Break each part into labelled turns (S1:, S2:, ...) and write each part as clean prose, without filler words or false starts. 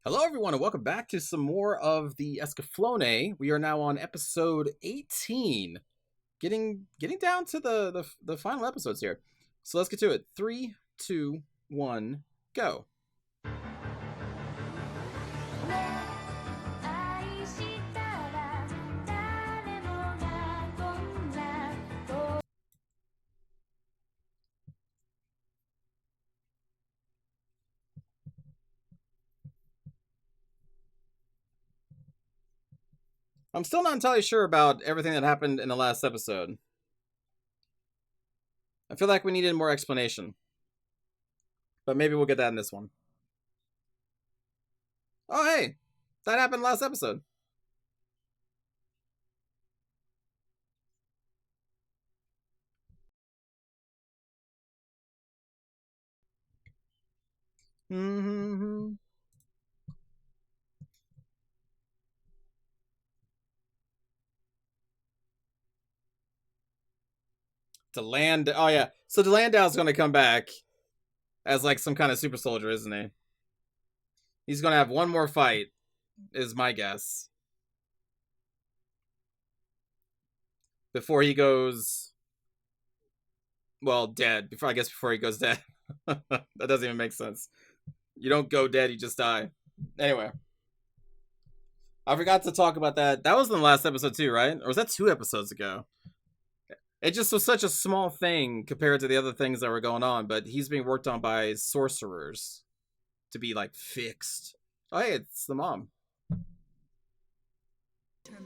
S1: Hello, everyone, and welcome back to some more of the Escaflowne. We are now on episode 18, getting down to the final episodes here. So let's get to it. 3, 2, 1, go. I'm still not entirely sure about everything that happened in the last episode. I feel like we needed more explanation, but maybe we'll get that in this one. Oh, hey, that happened last episode. Mm-hmm. Oh yeah, so Delandau's gonna come back as like some kind of super soldier, isn't he? He's gonna have one more fight, is my guess, before he goes, well, dead. Before he goes dead. That doesn't even make sense. You don't go dead, you just die. Anyway, I forgot to talk about that. That was in the last episode too, right? Or was that 2 episodes ago? It just was such a small thing compared to the other things that were going on, but he's being worked on by sorcerers to be like fixed. Oh, hey, it's the mom.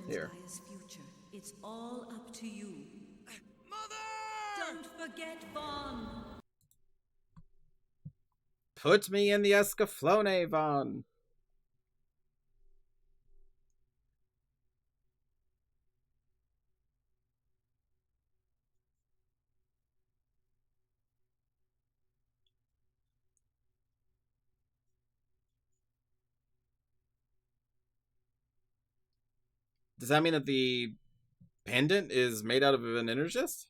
S1: Here.
S2: Future. It's all up to you.
S3: Mother!
S2: Don't forget Vaughn.
S1: Put me in the Escaflowne, Vaughn. Does that mean that the pendant is made out of an energist?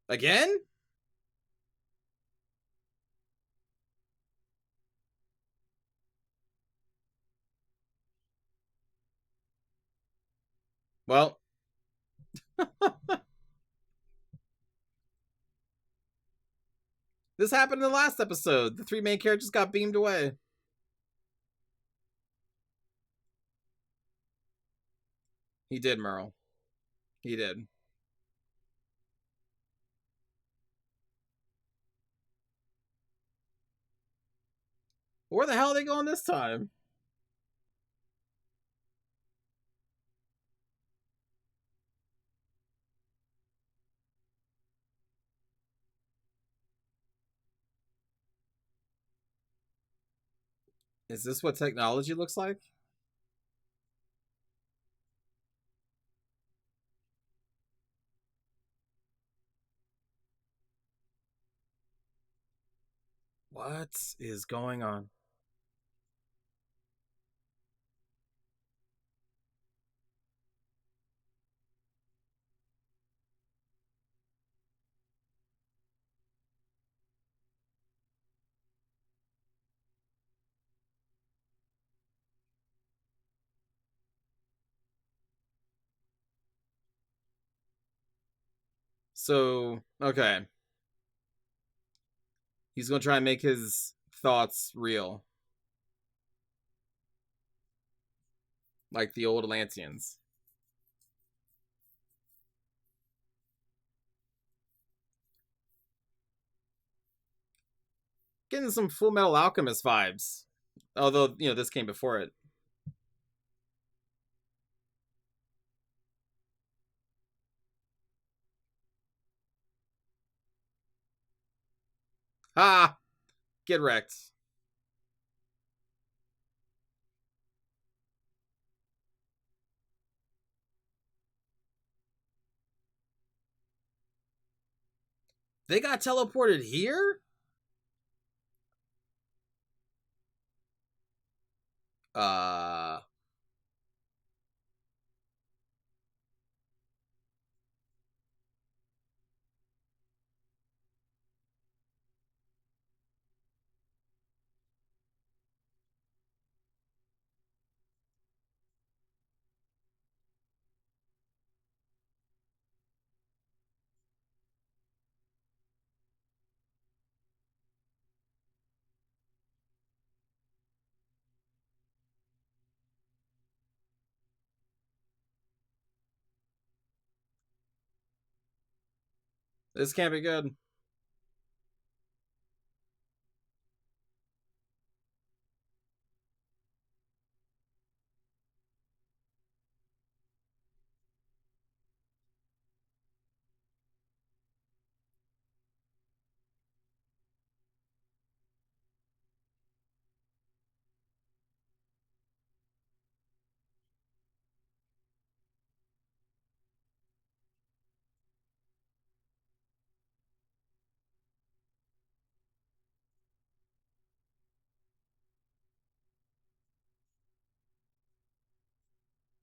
S1: Again? Well, this happened in the last episode. The 3 main characters got beamed away. He did, Merle. He did. Where the hell are they going this time? Is this what technology looks like? What is going on? So, okay. He's going to try and make his thoughts real. Like the old Atlanteans. Getting some Full Metal Alchemist vibes. Although, this came before it. Ha! Get wrecked. They got teleported here? Uh. This can't be good.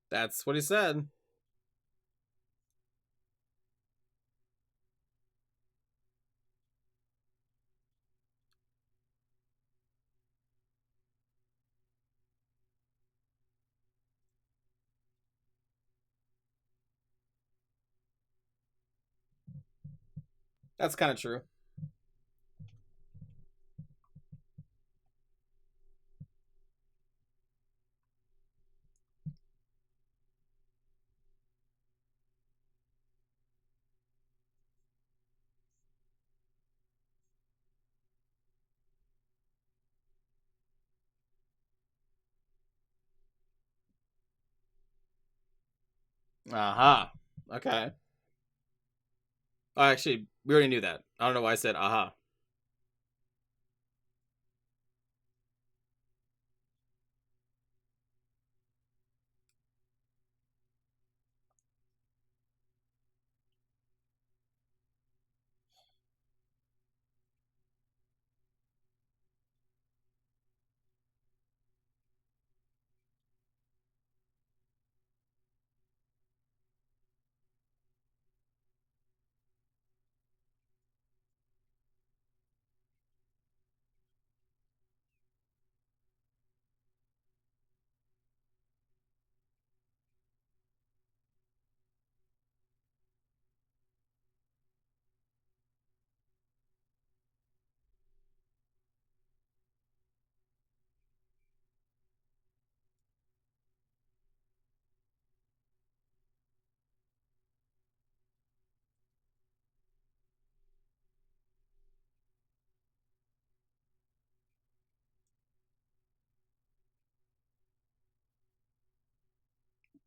S1: That's what he said. That's kind of true. Aha. Okay. Oh, actually, we already knew that. I don't know why I said aha.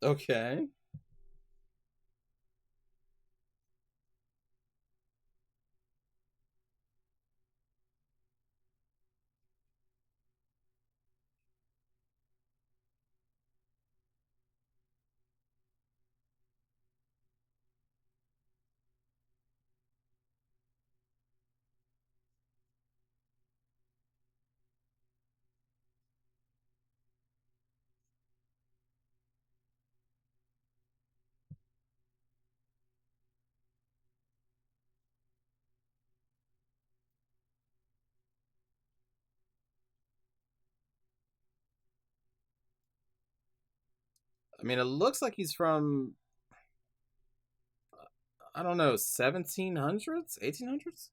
S1: Okay. I mean, it looks like he's from, I don't know, 1700s, 1800s.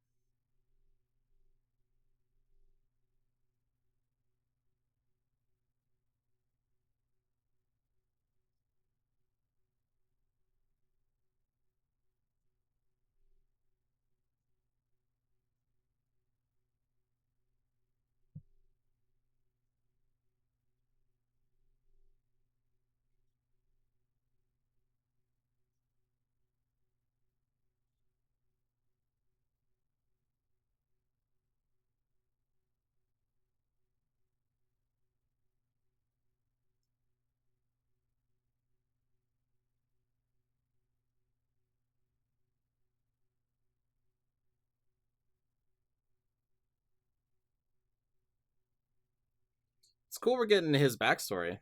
S1: It's cool we're getting his backstory.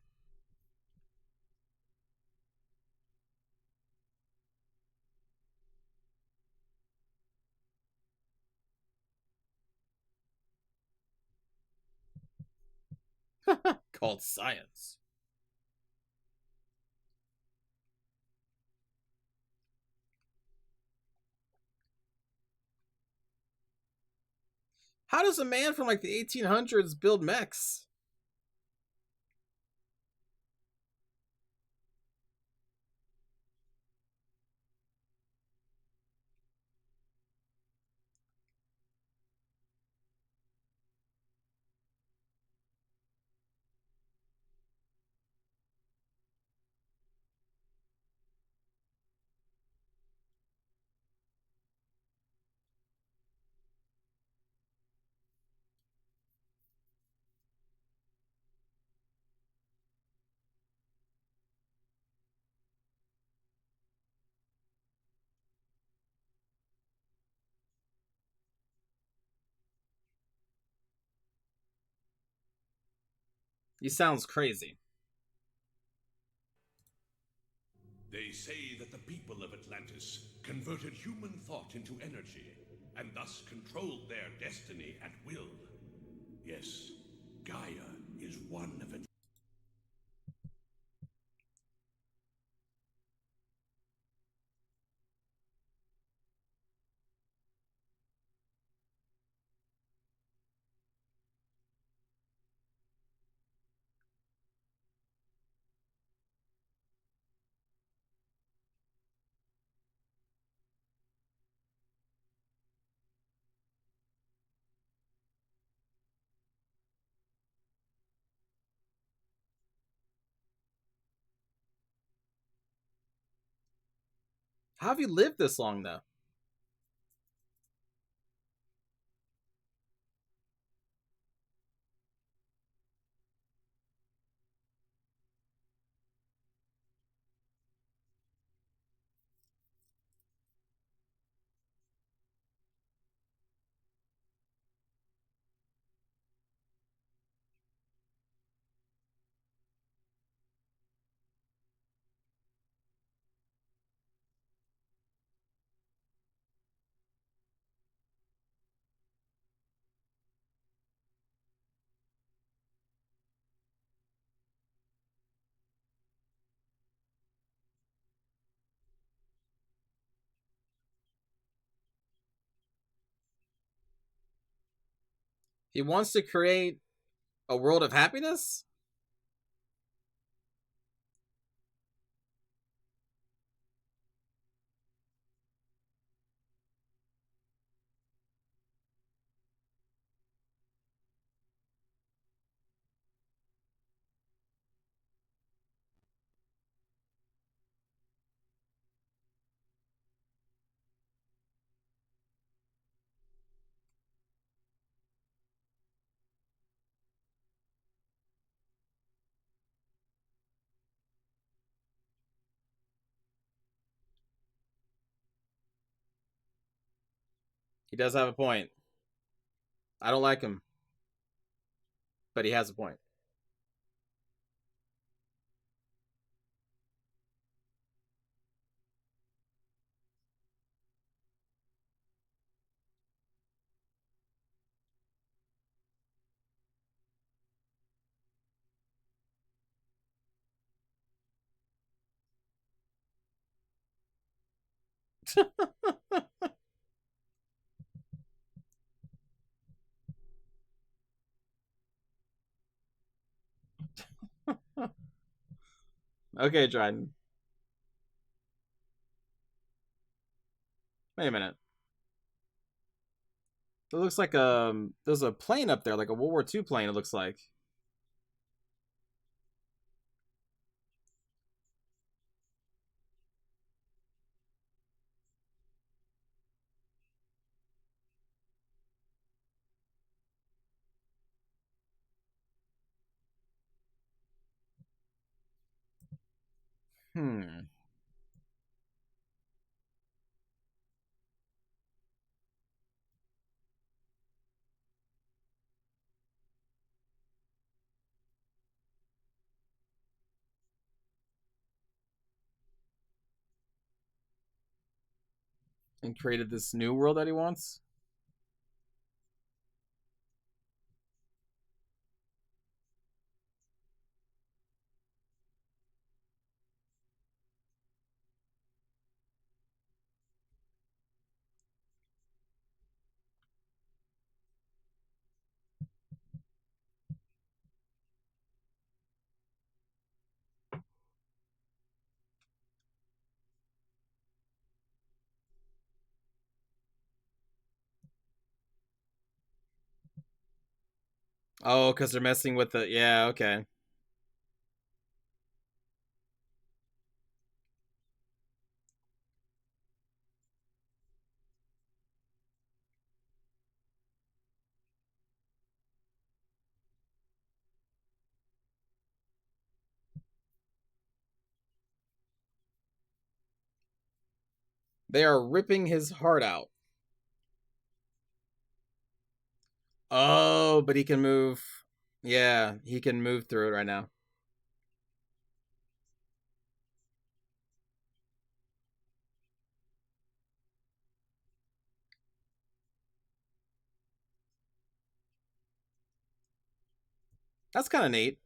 S1: Called science. How does a man from like the 1800s build mechs? He sounds crazy.
S4: They say that the people of Atlantis converted human thought into energy, and thus controlled their destiny at will. Yes, Gaia is one of it.
S1: How have you lived this long, though? He wants to create a world of happiness? He does have a point. I don't like him, but he has a point. Okay, Dryden. Wait a minute. It looks like there's a plane up there, like a World War II plane. It looks like. Hmm. And created this new world that he wants. Oh, because they're messing with the. Yeah, okay. They are ripping his heart out. Oh, but he can move. Yeah, he can move through it right now. That's kind of neat.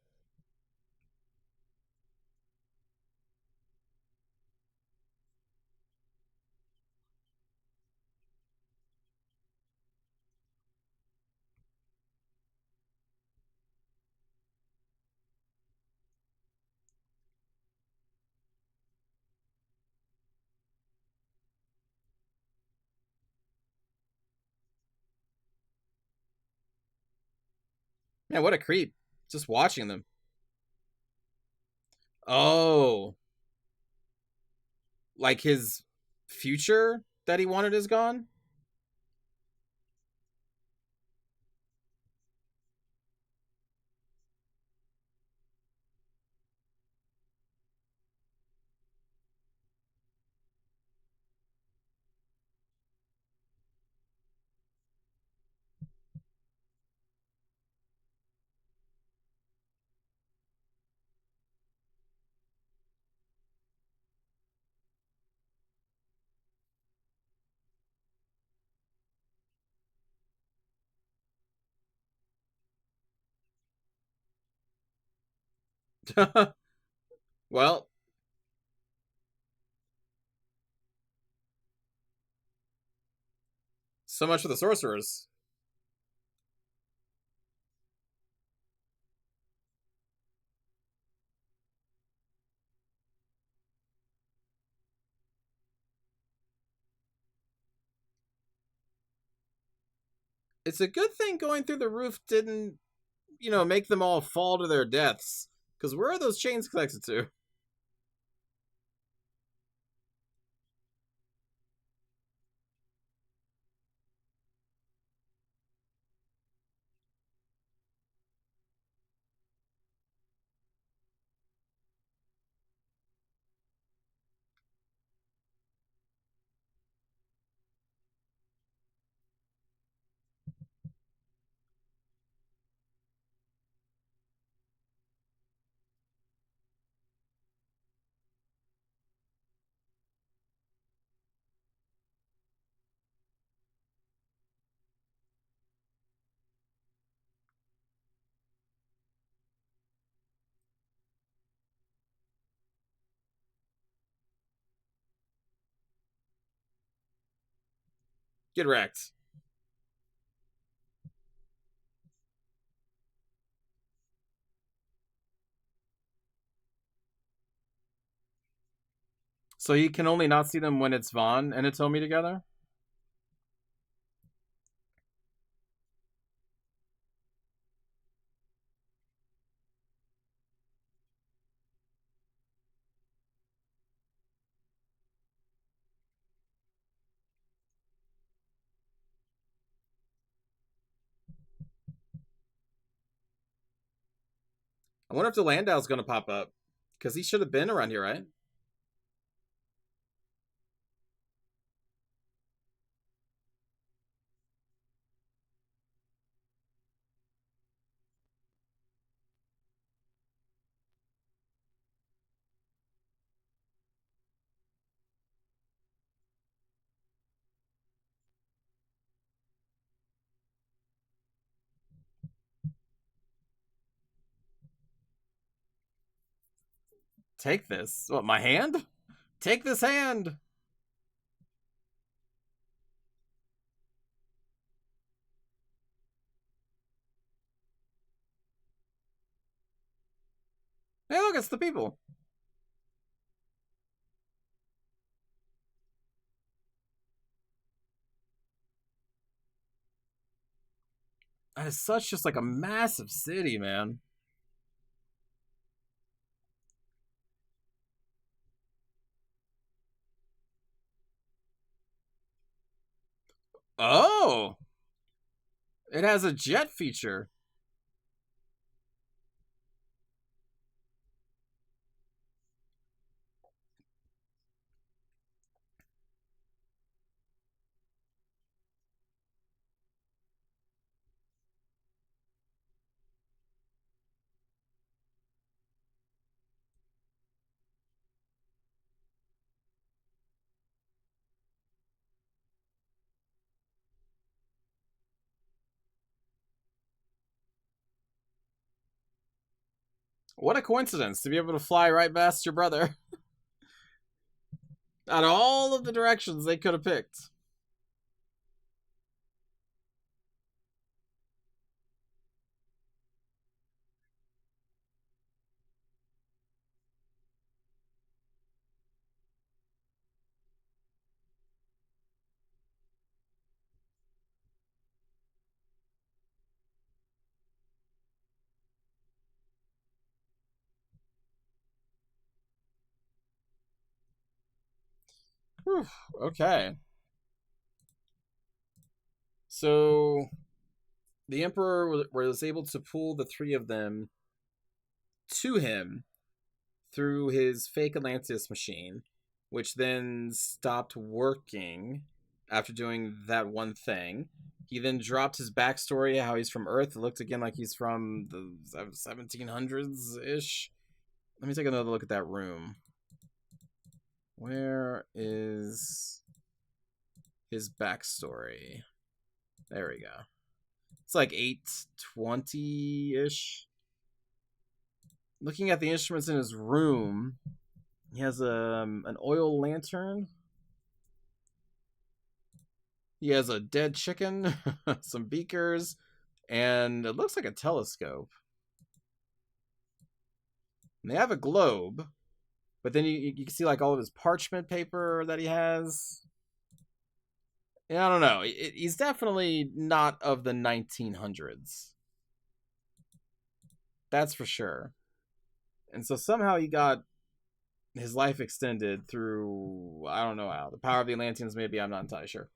S1: Man, what a creep. Just watching them. Oh, like his future that he wanted is gone? Well, so much for the sorcerers. It's a good thing going through the roof didn't, make them all fall to their deaths. Because where are those chains connected to? Get wrecked. So you can only not see them when it's Vaughn and Atomi together? I wonder if the Landau's going to pop up. Because he should have been around here, right? Take this. What, my hand? Take this hand! Hey, look, it's the people. That is such just like a massive city, man. Oh, it has a jet feature. What a coincidence to be able to fly right past your brother. Out of all of the directions they could have picked. Whew, okay. So the Emperor was able to pull the three of them to him through his fake Atlantis machine, which then stopped working after doing that one thing. He then dropped his backstory, how he's from Earth. It looked again like he's from the 1700s ish. Let me take another look at that room. Where is his backstory? There we go. It's like 820 ish. Looking at the instruments in his room, he has an oil lantern. He has a dead chicken, some beakers, and it looks like a telescope. And they have a globe, but then you can see like all of his parchment paper that he has. Yeah, I don't know. He's definitely not of the 1900s. That's for sure. And so somehow he got his life extended through, I don't know how. The power of the Atlanteans, maybe, I'm not entirely sure.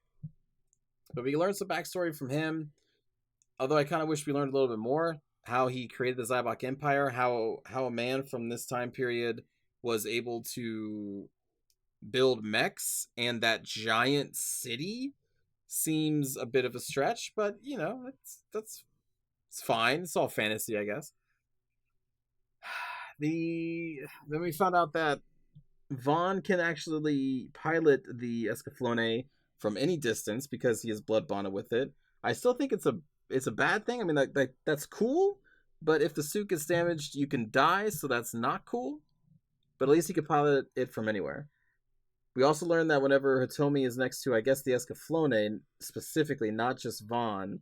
S1: But we learned some backstory from him. Although I kind of wish we learned a little bit more. How he created the Zybok Empire. How a man from this time period was able to build mechs. And that giant city seems a bit of a stretch. But, you know, it's fine. It's all fantasy, I guess. Then we found out that Vaughn can actually pilot the Escaflowne from any distance because he is blood bonded with it. I still think it's a bad thing. I mean, that's cool, but if the suit gets damaged, you can die, so that's not cool. But at least he can pilot it from anywhere. We also learned that whenever Hitomi is next to, I guess, the Escaflowne, specifically, not just Vaughn,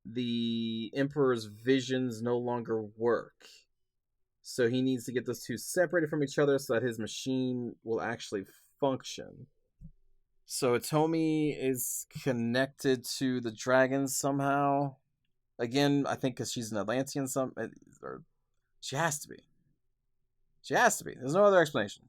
S1: the Emperor's visions no longer work. So he needs to get those two separated from each other so that his machine will actually function. So Hitomi is connected to the dragons somehow. Again, I think because she's an Atlantean, or she has to be. She has to be. There's no other explanation.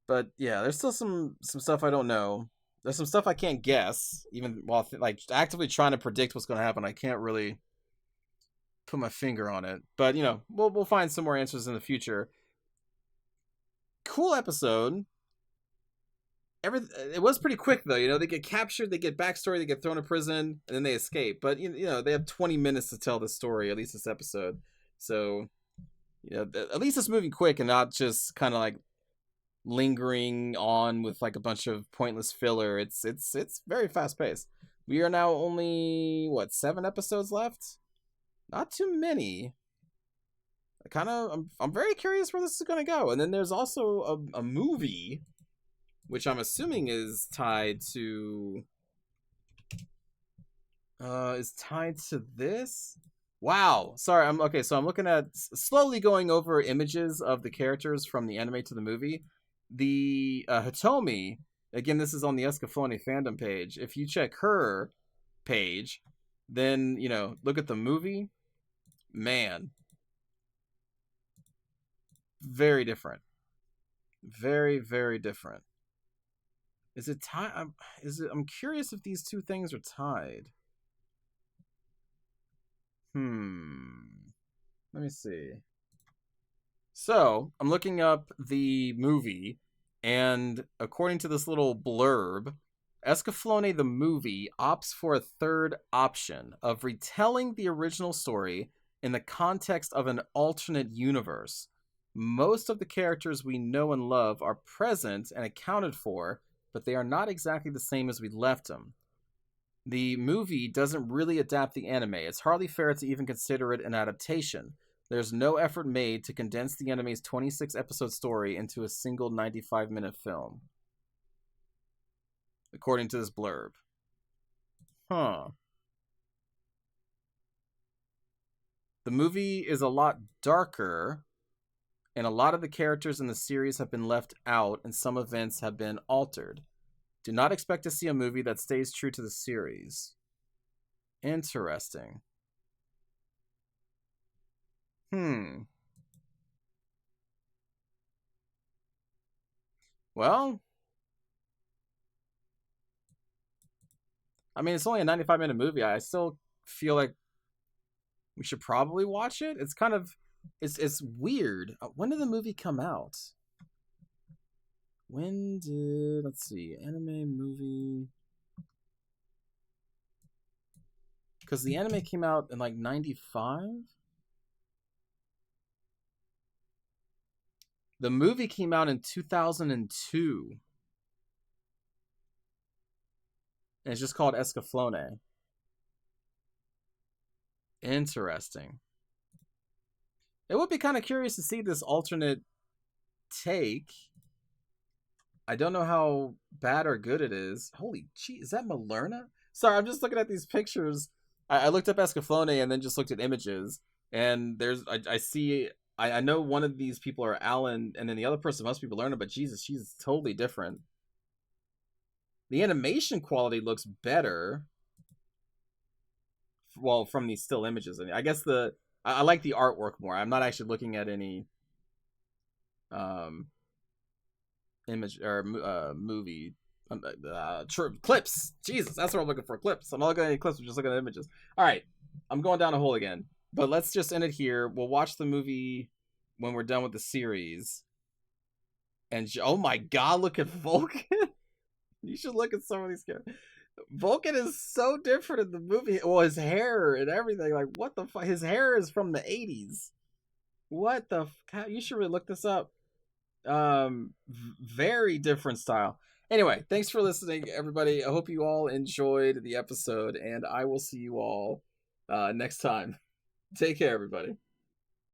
S1: But yeah, there's still some stuff I don't know. There's some stuff I can't guess, even while like actively trying to predict what's going to happen. I can't really put my finger on it, but you know, we'll find some more answers in the future. Cool episode. It was pretty quick though. You know, they get captured, they get backstory, they get thrown in prison, and then they escape. But you know, they have 20 minutes to tell the story. At least this episode. So, you know, at least it's moving quick and not just kind of like lingering on with like a bunch of pointless filler. It's very fast paced. We are now only 7 episodes left. Not too many. I'm very curious where this is going to go. And then there's also a movie, which I'm assuming is tied to this. Wow. Sorry. So I'm looking at slowly going over images of the characters from the anime to the movie. The Hitomi, again, this is on the Escaflowne fandom page. If you check her page, then, you know, look at the movie. Man, very different. Very, very different. Is it tied? I'm curious if these two things are tied. Let me see. So, I'm looking up the movie, and according to this little blurb, Escaflowne the movie opts for a third option of retelling the original story in the context of an alternate universe. Most of the characters we know and love are present and accounted for, but they are not exactly the same as we left them. The movie doesn't really adapt the anime. It's hardly fair to even consider it an adaptation. There's no effort made to condense the anime's 26 episode story into a single 95-minute film, according to this blurb. Huh. The movie is a lot darker, and a lot of the characters in the series have been left out, and some events have been altered. Do not expect to see a movie that stays true to the series. Interesting. Well, I mean, it's only a 95-minute movie. I still feel like we should probably watch it. It's kind of, it's weird. When did the movie come out? Let's see, anime movie. Because the anime came out in like 95? The movie came out in 2002. And it's just called Escaflowne. Interesting. It would be kind of curious to see this alternate take. I don't know how bad or good it is. Holy gee, is that Malerna? Sorry, I'm just looking at these pictures. I looked up Escaflowne and then just looked at images. And I see, I know one of these people are Alan, and then the other person must be Malerna, but Jesus, she's totally different. The animation quality looks better. Well, from these still images. I guess I like the artwork more. I'm not actually looking at any image or movie clips. Jesus, that's what I'm looking for. Clips. I'm not looking at any clips. I'm just looking at images. All right, I'm going down a hole again. But let's just end it here. We'll watch the movie when we're done with the series. And oh my God, look at Vulcan. You should look at some of these characters. Vulcan is so different in the movie. Well, his hair and everything. Like, what the fuck? His hair is from the 80s. What the fuck? You should really look this up. Very different style. Anyway, thanks for listening, everybody. I hope you all enjoyed the episode, and I will see you all next time. Take care, everybody.